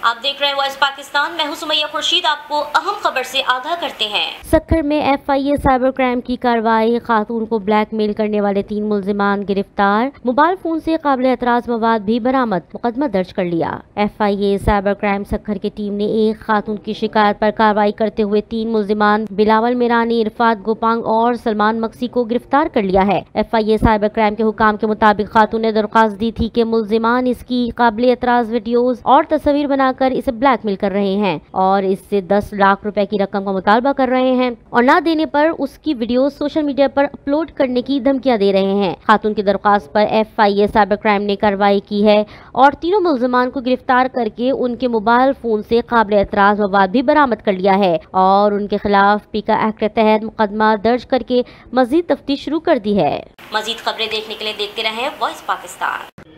आप देख रहे हैं वॉइस पाकिस्तान। मैं हूं सुमैया खुर्शीद। आपको अहम खबर से आगाह करते हैं। सक्खर में FIA साइबर क्राइम की कार्रवाई। खातून को ब्लैकमेल करने वाले 3 मुल्जिमान गिरफ्तार। मोबाइल फोन से काबिल एतराज मवाद भी बरामद। मुकदमा दर्ज कर लिया। FIA साइबर क्राइम सक्खर की टीम ने एक खातून की शिकायत पर कार्रवाई करते हुए 3 मुल्जिमान बिलावल मिरानी, इरफात गोपांग और सलमान मक्सी को गिरफ्तार कर लिया है। FIA साइबर क्राइम के हुकाम के मुताबिक खातून ने दरख्वास्त दी थी कि मुल्जिमान इसकी काबिल एतराज वीडियोज और तस्वीर बनाकर इसे ब्लैकमेल कर रहे हैं और इससे 10 लाख रुपए की रकम का मुतालबा कर रहे हैं और ना देने पर उसकी वीडियो सोशल मीडिया पर अपलोड करने की धमकियां दे रहे हैं। खातून की दरख्वास्त पर FIA साइबर क्राइम ने कार्रवाई की है और तीनों मुल्जिमान को गिरफ्तार करके उनके मोबाइल फोन से काबिल एतराज मवाद भी बरामद कर लिया है और उनके खिलाफ पीका एक्ट के तहत मुकदमा दर्ज करके मजीद तफ्तीश शुरू कर दी है। मजीद खबरें देखने के लिए देखते रहें वॉइस पाकिस्तान।